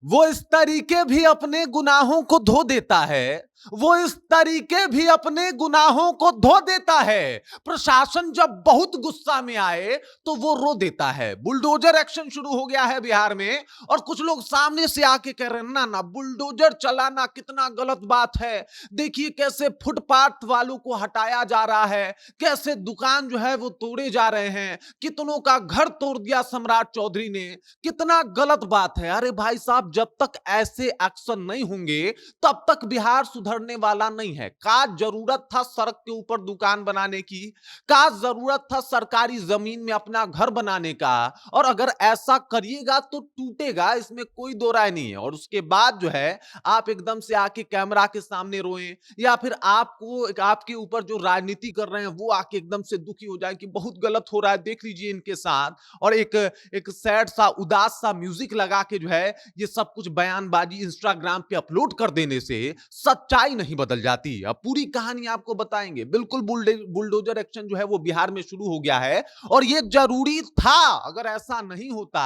वो इस तरीके भी अपने गुनाहों को धो देता है, वो इस तरीके भी अपने गुनाहों को धो देता है। प्रशासन जब बहुत गुस्सा में आए तो वो रो देता है। बुलडोजर एक्शन शुरू हो गया है बिहार में और कुछ लोग सामने से आके कह रहे हैं ना ना बुलडोजर चलाना कितना गलत बात है। देखिए कैसे फुटपाथ वालों को हटाया जा रहा है, कैसे दुकान जो है वो तोड़े जा रहे हैं, कितनों का घर तोड़ दिया सम्राट चौधरी ने, कितना गलत बात है। अरे भाई साहब, जब तक ऐसे एक्शन नहीं होंगे तब तक बिहार सुधरने वाला नहीं है। का जरूरत था सड़क के ऊपर दुकान बनाने की, का जरूरत था सरकारी जमीन में अपना घर बनाने का, और अगर ऐसा करिएगा तो टूटेगा, इसमें कोई दो राय नहीं है। और उसके बाद जो है आप एकदम से आके कैमरा के सामने रोएं, या फिर आपको आपके ऊपर जो राजनीति कर रहे हैं वो आके एकदम से दुखी हो जाए कि बहुत गलत हो रहा है, देख लीजिए इनके साथ, और एक एक सैड सा उदास सा म्यूजिक लगा के जो है ये सब कुछ बयानबाजी इंस्टाग्राम पे अपलोड कर देने से सच्चाई नहीं बदल जाती। अब पूरी कहानी आपको बताएंगे। बिल्कुल बुलडोजर एक्शन जो है वो बिहार में शुरू हो गया है और ये जरूरी था। अगर ऐसा नहीं होता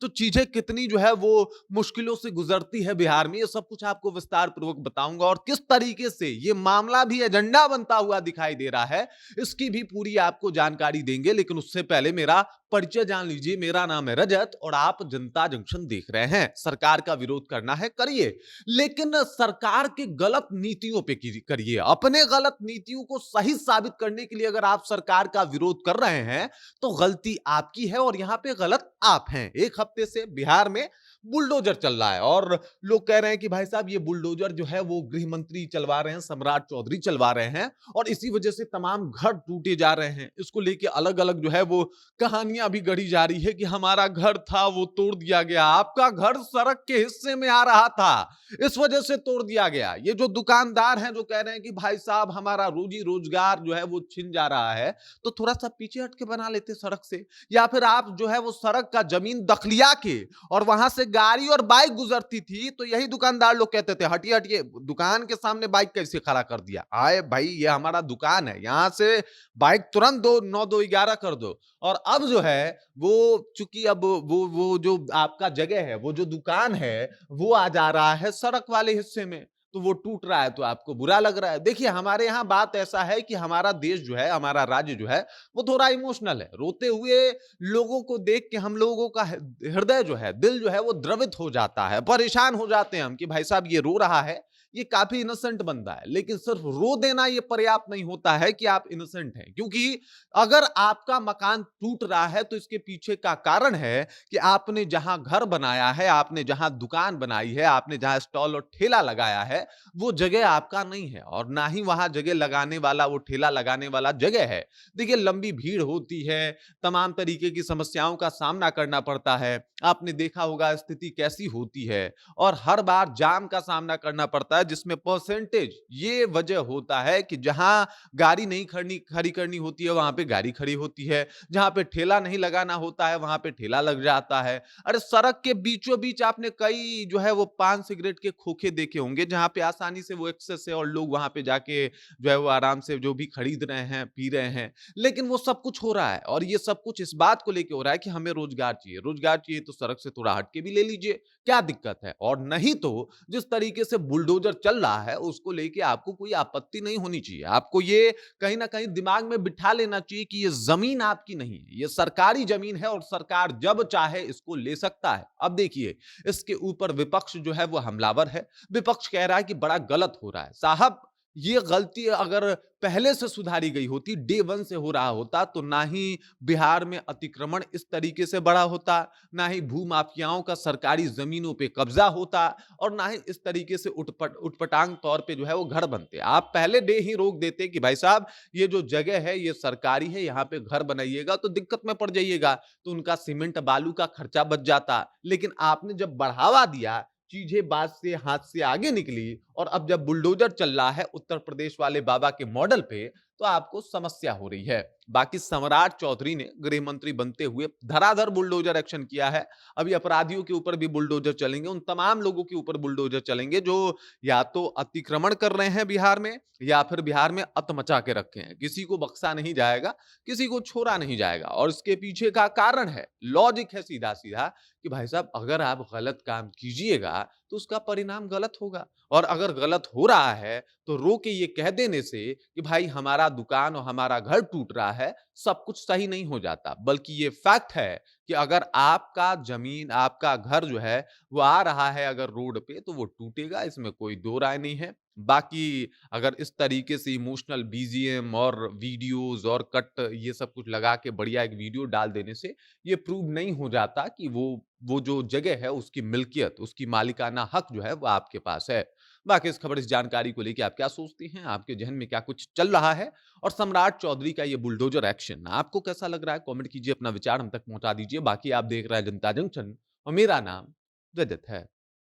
तो चीजें कितनी जो है वो मुश्किलों से गुजरती है बिहार में, ये सब कुछ आपको विस्तार पूर्वक बताऊंगा। और किस तरीके से ये मामला भी एजेंडा बनता हुआ दिखाई दे रहा है, इसकी भी पूरी आपको जानकारी देंगे। लेकिन उससे पहले मेरा परिचय जान लीजिए। मेरा नाम है रजत और आप जनता जंक्शन देख रहे हैं। सरकार का विरोध करना है करिए, लेकिन सरकार की गलत नीतियों पे करिए। अपने गलत नीतियों को सही साबित करने के लिए अगर आप सरकार का विरोध कर रहे हैं तो गलती आपकी है और यहां पे गलत आप हैं। एक हफ्ते से बिहार में बुलडोजर चल रहा है और लोग कह रहे हैं कि भाई साहब ये बुलडोजर जो है वो गृह मंत्री चलवा रहे हैं, सम्राट चौधरी चलवा रहे हैं, और इसी वजह से तमाम घर टूटे जा रहे हैं। इसको लेके अलग अलग जो है वो कहानियां भी गढ़ी जा रही है कि हमारा घर था वो तोड़ दिया गया। आपका घर सड़क के हिस्से में आ रहा था, इस वजह से तोड़ दिया गया। ये जो दुकानदार हैं जो कह रहे हैं कि भाई साहब हमारा रोजी रोजगार जो है वो छिन जा रहा है, तो थोड़ा सा पीछे हट के बना लेते सड़क से, या फिर आप जो है वो सड़क का जमीन दखलिया के और वहां से गाड़ी और बाइक गुजरती थी तो यही दुकानदार लोग कहते थे हटिए हटिए, दुकान के सामने बाइक कैसे खड़ा कर दिया। आए भाई ये हमारा दुकान है, यहां से बाइक तुरंत दो 9 2 11 कर दो। और अब जो है वो चूंकि अब वो जो आपका जगह है, वो जो दुकान है वो आ जा रहा है सड़क वाले हिस्से में, तो वो टूट रहा है तो आपको बुरा लग रहा है। देखिए हमारे यहाँ बात ऐसा है कि हमारा देश जो है, हमारा राज्य जो है वो थोड़ा इमोशनल है। रोते हुए लोगों को देख के हम लोगों का हृदय जो है, दिल जो है वो द्रवित हो जाता है, परेशान हो जाते हैं हम कि भाई साहब ये रो रहा है, ये काफी इनोसेंट बंदा है। लेकिन सिर्फ रो देना ये पर्याप्त नहीं होता है कि आप इनोसेंट हैं, क्योंकि अगर आपका मकान टूट रहा है तो इसके पीछे का कारण है कि आपने जहां घर बनाया है, आपने जहां दुकान बनाई है, आपने जहां स्टॉल और ठेला लगाया है, वो जगह आपका नहीं है और ना ही वहां जगह लगाने वाला, वो ठेला लगाने वाला जगह है। देखिए लंबी भीड़ होती है, तमाम तरीके की समस्याओं का सामना करना पड़ता है। आपने देखा होगा स्थिति कैसी होती है, और हर बार जाम का सामना करना पड़ता है, जिसमें परसेंटेज ये वजह होता है कि जहां गाड़ी नहीं खड़ी करनी होती है वहां पे गाड़ी खड़ी होती है, जहां पे ठेला नहीं लगाना होता है वहां पे ठेला लग जाता है। अरे सड़क के बीचों बीच आपने कई जो है वो पान सिगरेट के खोखे देखे होंगे, जहां पे आसानी से वो एक्सेस है और लोग वहां पे जाके जो है वो आराम से जो भी खरीद रहे हैं, पी रहे हैं। लेकिन वो सब कुछ हो रहा है और ये सब कुछ इस बात को लेके हो रहा है कि हमें रोजगार चाहिए। रोजगार चाहिए तो सड़क से थोड़ा हटके भी ले लीजिए, क्या दिक्कत है। और नहीं तो जिस तरीके से बुलडोजर चल रहा है उसको लेके आपको कोई आपत्ति नहीं होनी चाहिए। आपको ये कहीं ना कहीं दिमाग में बिठा लेना चाहिए कि ये जमीन आपकी नहीं है, ये सरकारी जमीन है और सरकार जब चाहे इसको ले सकता है। अब देखिए इसके ऊपर विपक्ष जो है वो हमलावर है। विपक्ष कह रहा है कि बड़ा गलत हो रहा है। साहब ये गलती अगर पहले से सुधारी गई होती, डे वन से हो रहा होता, तो ना ही बिहार में अतिक्रमण इस तरीके से बढ़ा होता, ना ही भूमाफियाओं का सरकारी जमीनों पे कब्जा होता, और ना ही इस तरीके से उटपटांग तौर पे जो है वो घर बनते। आप पहले डे ही रोक देते कि भाई साहब ये जो जगह है ये सरकारी है, यहाँ पे घर बनाइएगा तो दिक्कत में पड़ जाइएगा, तो उनका सीमेंट बालू का खर्चा बच जाता। लेकिन आपने जब बढ़ावा दिया, चीजें बात से हाथ से आगे निकली और अब जब बुलडोजर चल रहा है उत्तर प्रदेश वाले बाबा के मॉडल पे, तो आपको समस्या हो रही है। बाकी सम्राट चौधरी ने गृह मंत्री बनते हुए धराधर बुलडोजर एक्शन किया है। अभी अपराधियों के ऊपर भी बुलडोजर चलेंगे, उन तमाम लोगों के ऊपर बुलडोजर चलेंगे जो या तो अतिक्रमण कर रहे हैं बिहार में, या फिर बिहार में अत मचा के रखे हैं। किसी को बख्शा नहीं जाएगा, किसी को छोड़ा नहीं जाएगा। और इसके पीछे का कारण है, लॉजिक है सीधा सीधा, कि भाई साहब अगर आप गलत काम कीजिएगा तो उसका परिणाम गलत होगा, और अगर गलत हो रहा है तो रो के ये कह देने से कि भाई हमारा दुकान और हमारा घर टूट रहा है, सब कुछ सही नहीं हो जाता। बल्कि ये फैक्ट है कि अगर आपका जमीन, आपका घर जो है वो आ रहा है अगर रोड पे, तो वो टूटेगा, इसमें कोई दो राय नहीं है। बाकी अगर इस तरीके से इमोशनल बीजीएम और वीडियोस और कट ये सब कुछ लगा के बढ़िया एक वीडियो डाल देने से ये प्रूव नहीं हो जाता कि वो जो जगह है उसकी मिल्कियत, उसकी मालिकाना हक जो है वो आपके पास है। बाकी इस खबर, इस जानकारी को लेके आप क्या सोचती हैं? आपके ज़हन में क्या कुछ चल रहा है? और सम्राट चौधरी का ये बुलडोजर एक्शन आपको कैसा लग रहा है? कमेंट कीजिए, अपना विचार हम तक पहुँचा दीजिए। बाकी आप देख रहे हैं जनता जंक्शन और मेरा नाम रजत है।